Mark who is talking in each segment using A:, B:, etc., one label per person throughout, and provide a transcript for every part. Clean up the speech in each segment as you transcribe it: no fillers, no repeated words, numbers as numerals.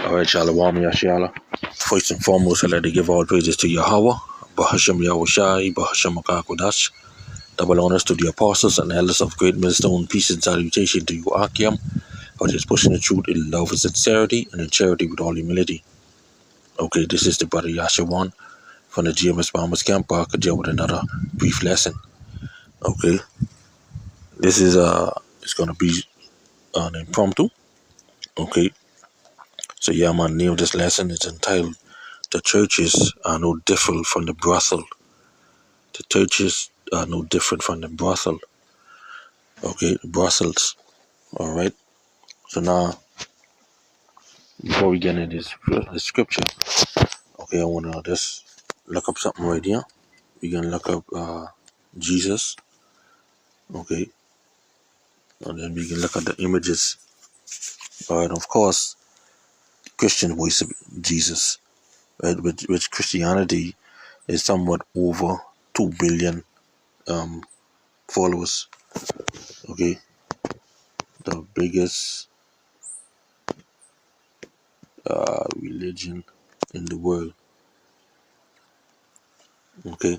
A: Alright, Shalom, Yashala. First and foremost, I'd like to give all praises to Yahweh, Bahasham Yahushai, Bahasham Makakodash. Double honors to the apostles and elders of Great Millstone. Peace and salutation to you, Akim, for just pushing the truth in love and sincerity and in charity with all humility. Okay, this is the brother Yashawan from the GMS Bombers Camp. I could deal with another brief lesson. Okay, this is it's gonna be an impromptu. Okay, so yeah, my name of this lesson is entitled "The Churches Are No Different from the Brothel." The churches are no different from the brothel. Okay, the brothels. Alright. So now, before we get into the scripture, okay, I wanna just look up something right here. We're gonna look up Jesus. Okay. And then we can look at the images. Alright, of course, the Christian voice of Jesus. Right, which Christianity is somewhat over 2 billion followers. Okay. The biggest religion in the world. Okay,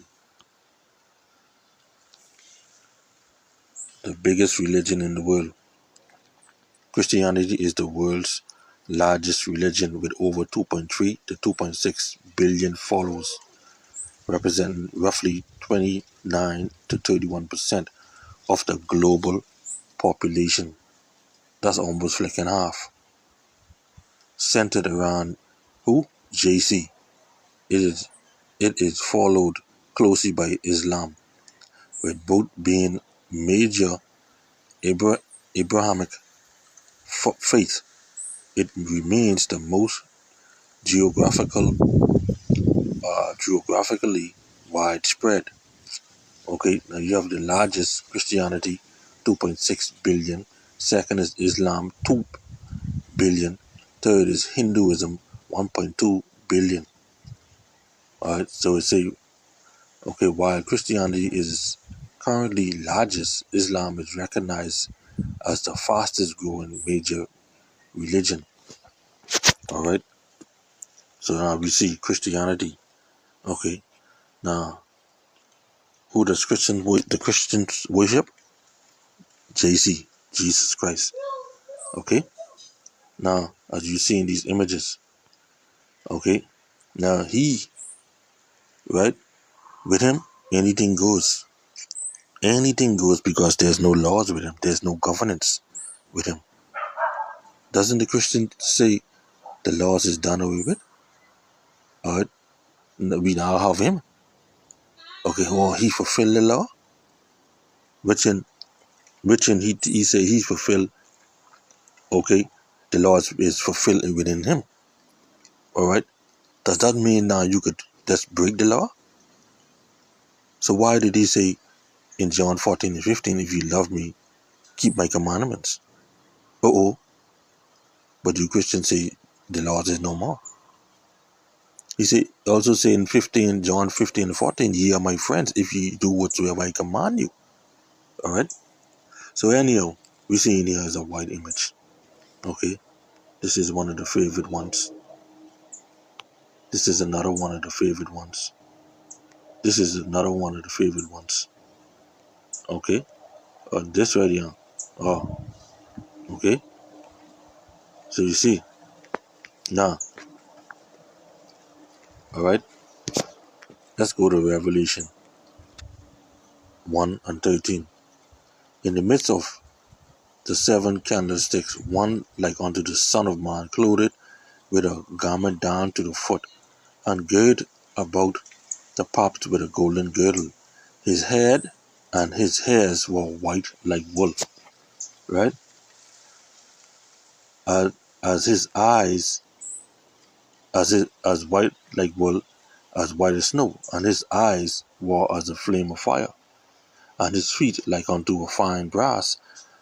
A: the biggest religion in the world. Christianity is the world's largest religion with over 2.3 to 2.6 billion followers, representing roughly 29 to 31% of the global population. That's almost like in half. Centered around who? JC. It is followed closely by Islam, with both being major Abrahamic faith. It remains the most geographically widespread. Okay, now you have the largest Christianity, 2.6 billion. Second is Islam, 2 billion. Third is Hinduism, 1.2 billion. Alright, so it's okay, while Christianity is currently largest, Islam is recognized as the fastest growing major religion. Alright, so now we see Christianity. Okay, now who does the Christians worship? JC, Jesus Christ. Okay, now as you see in these images, okay, now right, with him, anything goes. Anything goes because there's no laws with him. There's no governance with him. Doesn't the Christian say the laws is done away with? Alright, we now have him. Okay, well, he fulfilled the law. Which in he say he fulfilled. Okay, the law is fulfilled within him. Alright, does that mean now you could just break the law? So why did he say in John 14 and 15, if you love me, keep my commandments? But you Christians say the laws is no more. He also say in John 15 and 14, ye are my friends if ye do whatsoever I command you. Alright? So anyhow, we see in here is a white image. Okay? This is one of the favorite ones. This is another one of the favorite ones. This is another one of the favorite ones. Okay? This right here. Oh. Okay? So you see. Now. Alright? Let's go to Revelation 1 and 13. In the midst of the 7 candlesticks, one like unto the Son of Man, clothed with a garment down to the foot, and girded about the paps with a golden girdle. His head and his hairs were white like wool. Right? As his eyes, as white like wool, as white as snow, and his eyes were as a flame of fire, and his feet like unto a fine brass,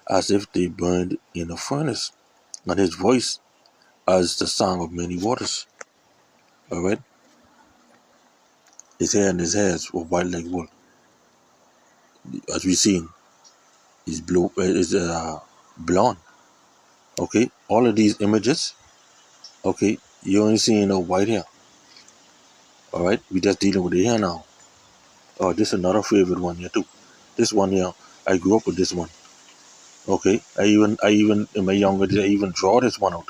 A: as if they burned in a furnace, and his voice as the sound of many waters. Alright? His hair and his hairs were white like wool. As we seen, he's blonde. Okay? All of these images Okay, you only seeing no white hair. All right, we just dealing with the hair now. Oh, this is another favorite one here too. This one here, I grew up with this one. Okay, I even in my younger days, I even draw this one out.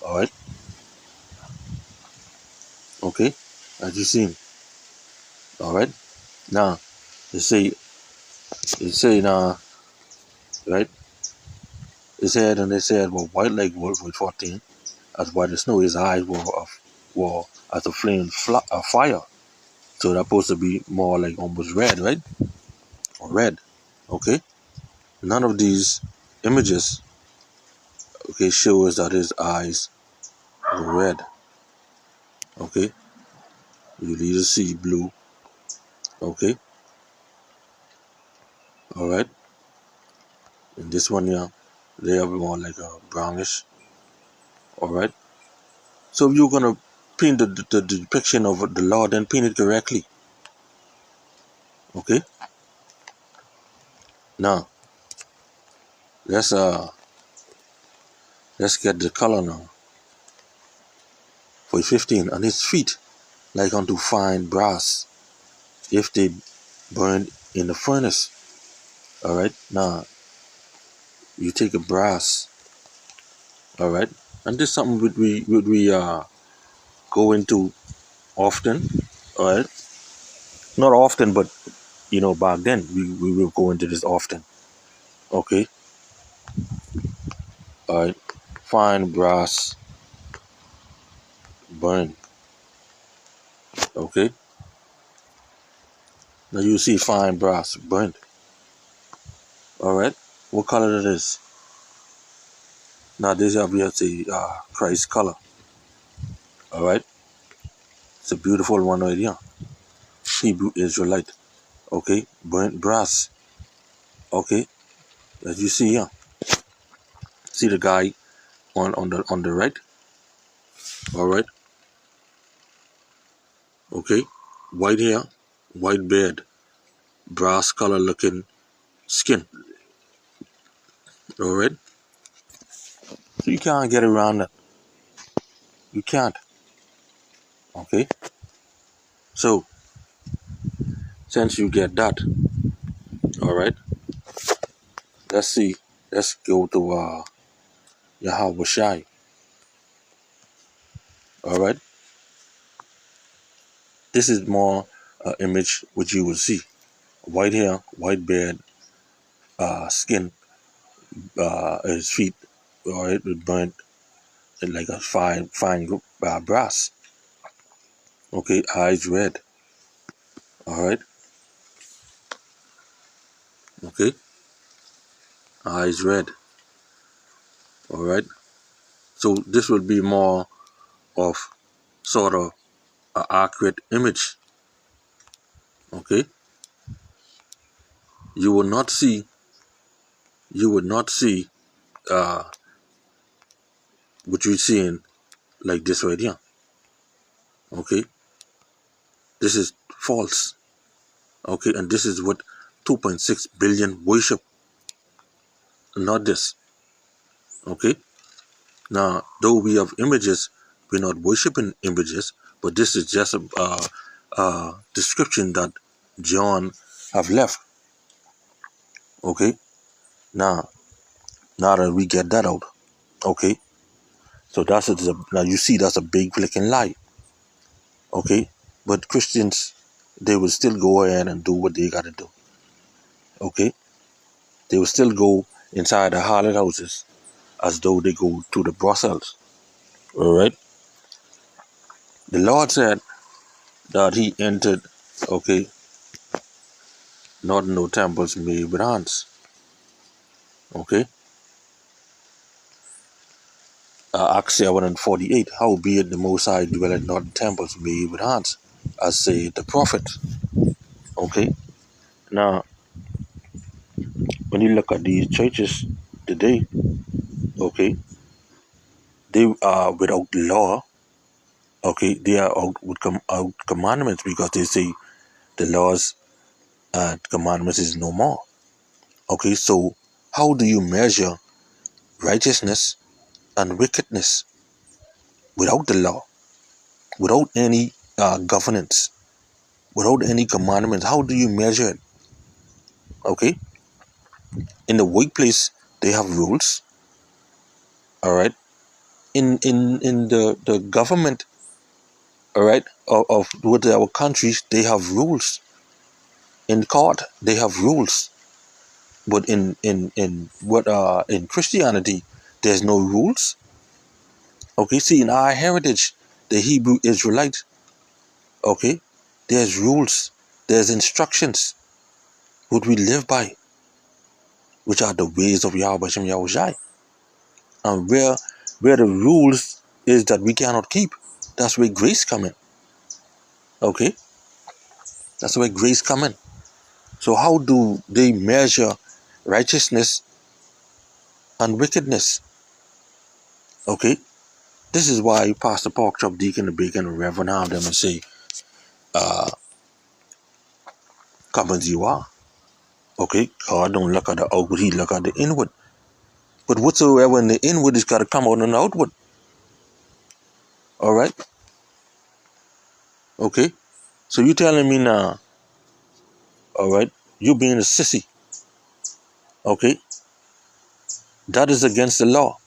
A: All right, okay, as you seen. All right, now they say now, right? They said, well, white like wolf with 14, as white as snow. His eyes were as a flame fire. So that's supposed to be more like almost red, right? Or red. Okay. None of these images, okay, shows that his eyes were red. Okay. You either see blue. Okay. All right. And this one here, they are more like a brownish. All right. So if you're gonna paint the depiction of the Lord, then paint it correctly. Okay. Now let's let's get the color now. For 15, on his feet like unto fine brass, if they burned in the furnace. All right. Now you take a brass. All right. And this is something would we go into often. All right. Not often, but back then we will go into this often. Okay. All right. Fine brass burn. Okay. Now you see fine brass burnt. All right. What color it is? Now this obviously Christ color. All right. It's a beautiful one right here. Hebrew Israelite. Okay. Burnt brass. Okay. As you see here. See the guy on the right. All right. Okay. White hair, white beard, brass color looking skin. All right. So you can't get around that. You can't. Okay. So since you get that, all right. Let's see. Let's go to Yahawah. All right. This is more image which you will see. White hair, white beard, skin, his feet, all right, with burnt like a fine brass. Okay, eyes red. All right. Okay, eyes red. All right. So this will be more of sort of an accurate image. Okay. You will not see. You would not see uh, what you're seeing like this right here. Okay. This is false. Okay, and this is what 2.6 billion worship. Not this. Okay. Now, though we have images, we're not worshiping images, but this is just a description that John have left. Okay. Now that we get that out, okay. So now you see that's a big flicking lie. Okay. But Christians, they will still go ahead and do what they gotta do. Okay. They will still go inside the harlot houses as though they go to the Brothels. All right. The Lord said that He entered. Okay. Not no temples made with hands. Okay. Acts 7:48. Howbeit the Most High dwelleth not in temples made with hands, as say the prophet. Okay. Now, when you look at these churches today, okay, they are without law. Okay, they are out commandments because they say the laws and commandments is no more. Okay, so how do you measure righteousness and wickedness without the law, without any governance, without any commandments. How do you measure it? Okay, in the workplace they have rules. All right, in the government, all right, of with our countries, they have rules. In court they have rules, but in Christianity there's no rules. Okay, see, in our heritage, the Hebrew Israelites, okay, there's rules, there's instructions what we live by, which are the ways of Yahweh Shem Yahushai. And where the rules is that we cannot keep, that's where grace come in. Okay, that's where grace come in. So how do they measure righteousness and wickedness? Okay, this is why Pastor Pork Chop, Deacon the Bacon, and Reverend have them and say, come as you are. Okay, God don't look at the outward, he look at the inward. But whatsoever in the inward is got to come out in the outward. All right? Okay? So you telling me now, all right, you being a sissy, okay, that is against the law.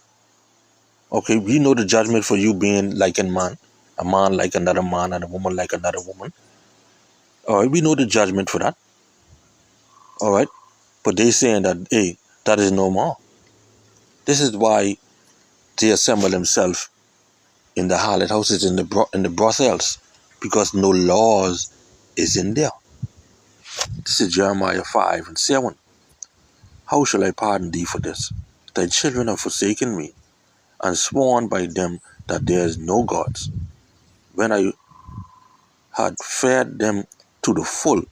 A: Okay, we know the judgment for you being like a man like another man, and a woman like another woman. All right, we know the judgment for that. All right? But they saying that, hey, that is no more. This is why they assemble themselves in the harlot houses, in the brothels, because no laws is in there. This is Jeremiah 5:7. How shall I pardon thee for this? Thy children have forsaken me, and sworn by them that there is no gods. When I had fed them to the full,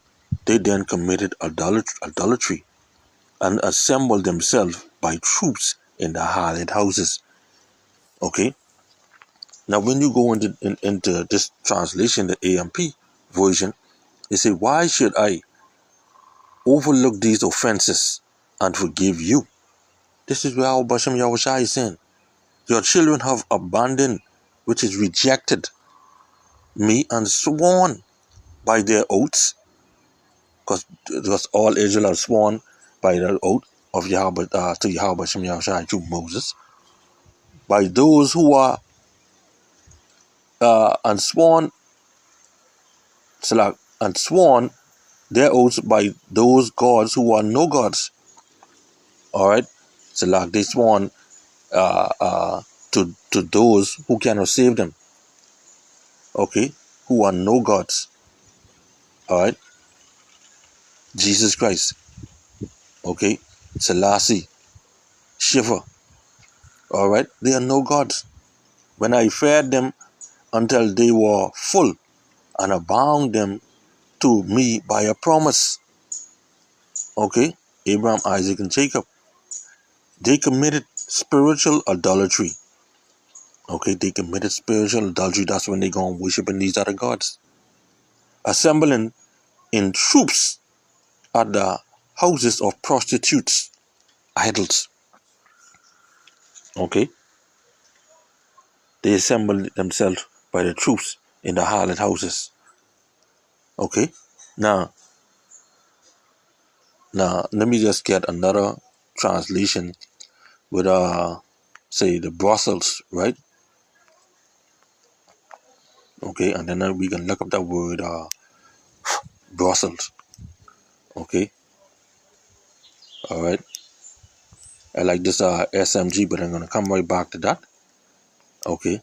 A: they then committed idolatry, and assembled themselves by troops in the harlot houses. Okay? Now when you go into this translation, the AMP version, they say, why should I overlook these offenses and forgive you? This is where our Bashem Yahushua is saying, your children have abandoned, which is rejected me, and sworn by their oaths, because all Israel have sworn by the oath of Yahweh, to Yahweh Bashem Yahushua through Moses, by those who are and sworn their oaths by those gods who are no gods. All right, so like they sworn to those who cannot save them. Okay, who are no gods. All right, Jesus Christ. Okay, Selassie, Shiva. All right, they are no gods. When I fed them until they were full, and I bound them to me by a promise. Okay, Abraham, Isaac, and Jacob. They committed spiritual idolatry. Okay, they committed spiritual adultery. That's when they go and worshiping these other gods. Assembling in troops at the houses of prostitutes, idols. Okay, they assembled themselves by the troops in the harlot houses. Okay, now let me just get another translation with say the Brothels, right? Okay, and then we can look up that word Brussels. Okay, all right. I like this SMG, but I'm gonna come right back to that. Okay,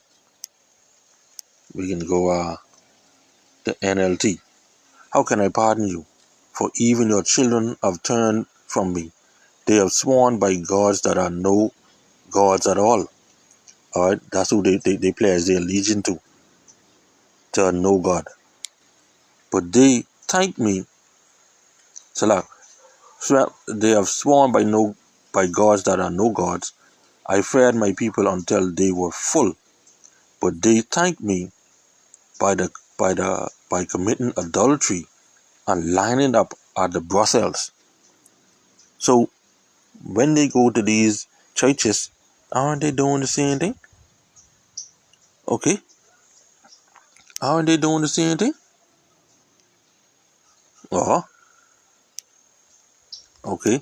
A: we can go the NLT. How can I pardon you? For even your children have turned from me. They have sworn by gods that are no gods at all. All right, that's who they pledge their allegiance to no God. But they thank me. So they have sworn by gods that are no gods. I fed my people until they were full, but they thanked me by committing adultery and lining up at the brothels. So when they go to these churches, aren't they doing the same thing? Okay, aren't they doing the same thing? Uh-huh. Okay.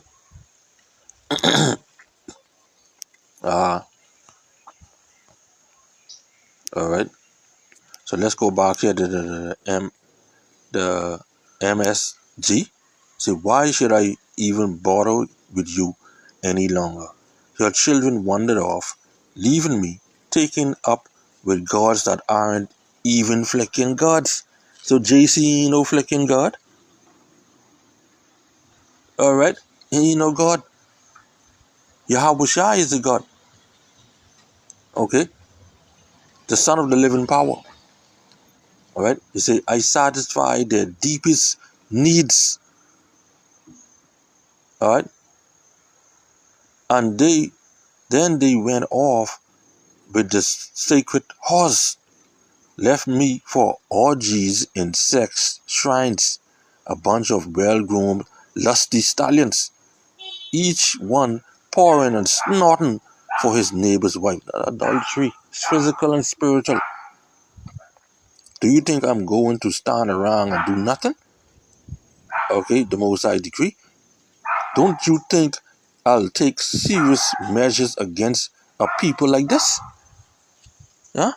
A: Uh, all right. So let's go back here to the MSG. Say, why should I even bother with you any longer? Your children wandered off, leaving me, taking up with gods that aren't even flicking gods. So JC ain't no flicking God. All right. He ain't no God. Yahweh is the God. Okay. The son of the living power. All right. You say, I satisfy their deepest needs. All right. And then they went off with the sacred horse, left me for orgies in sex shrines, a bunch of well-groomed, lusty stallions, each one pouring and snorting for his neighbor's wife. Adultery, physical and spiritual. Do you think I'm going to stand around and do nothing? Okay, the Most High decree. Don't you think I'll take serious measures against a people like this? Huh?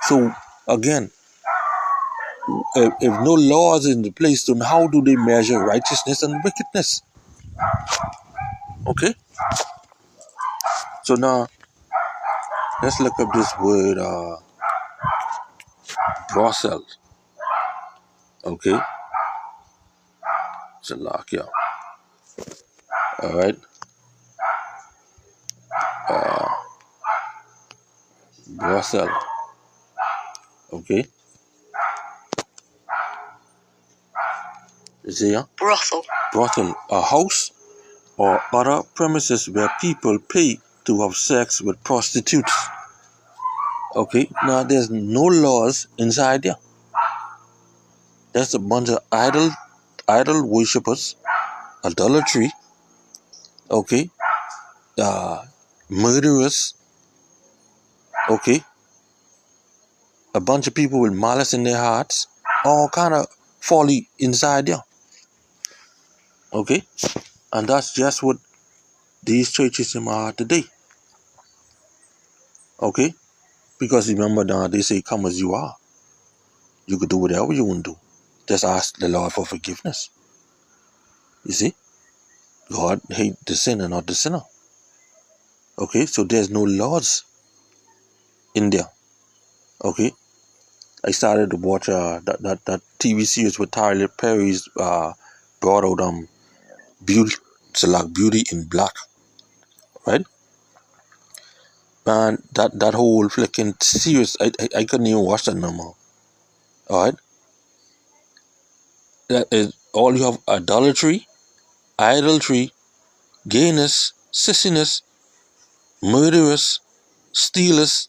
A: So, again, if no laws in the place, then how do they measure righteousness and wickedness? Okay? So now, let's look up this word, Brothels. Okay? Salakia. Alright? Brothel. Okay? Is it here? Brothel. Brothel. A house or other premises where people pay to have sex with prostitutes. Okay? Now, there's no laws inside there. There's a bunch of idol worshippers, idolatry, okay, murderers, okay, a bunch of people with malice in their hearts, all kind of folly inside there, okay, and that's just what these churches are today, okay, because remember now they say come as you are, you could do whatever you want to do, just ask the Lord for forgiveness, you see, God hate the sinner, not the sinner, okay, so there's no laws in there, okay. I started to watch that TV series with Tyler Perry's brought out Beauty, Select Beauty in Black, right? And that whole flicking series, I couldn't even watch that no more. All right, that is all you have: idolatry, gayness, sissiness, murderers, stealers,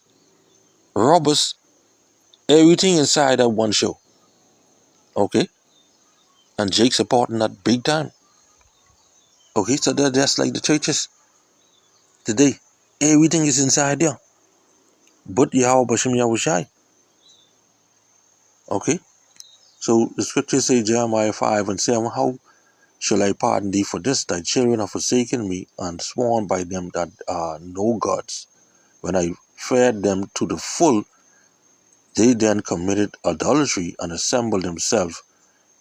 A: robbers, everything inside that one show. Okay, and Jake's supporting that big time. Okay, so that's like the churches today. Everything is inside there. But Yahweh Bashem Yahushai. Okay? So the scriptures say Jeremiah 5:7, how shall I pardon thee for this? Thy children have forsaken me and sworn by them that are no gods. When I fed them to the full, they then committed idolatry and assembled themselves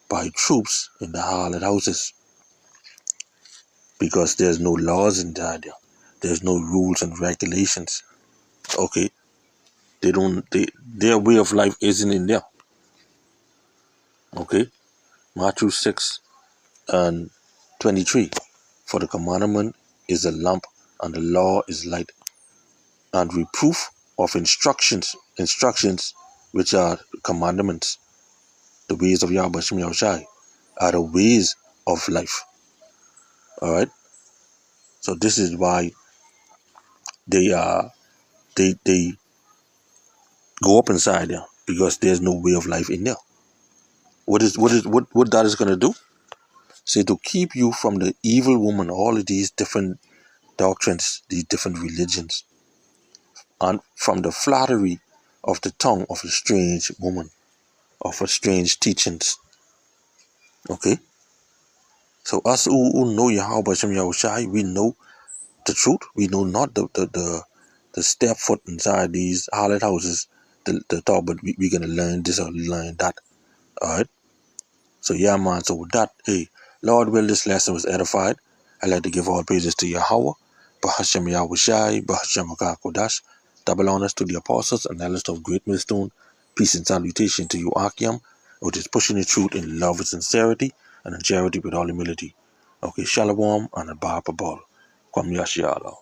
A: by troops in the harlot houses. Because there's no laws in there. There's no rules and regulations. Okay? Their way of life isn't in there. Okay? Matthew 6:23. For the commandment is a lamp, and the law is light, and reproof of instructions, which are commandments, the ways of Yahweh Shem Yahushai, are the ways of life. Alright? So this is why they go up inside there, because there's no way of life in there. What that is gonna do? Say to keep you from the evil woman, all of these different doctrines, these different religions, and from the flattery of the tongue of a strange woman, of her strange teachings. Okay? So us who know Yahweh Shem Yahushai, we know the truth. We know not the step foot inside these harlot houses to talk, but we're going to learn this or learn that. Alright? So yeah, man. So with that, hey, Lord will this lesson was edified. I'd like to give all praises to Yahweh, Bahashem Yahushai, Bahashem Kodash, double honors to the apostles and elders of Great Millstone. Peace and salutation to you, Akim, which is pushing the truth in love and sincerity and in charity with all humility. Okay, Shalom and a Bar Kwam Yashiala.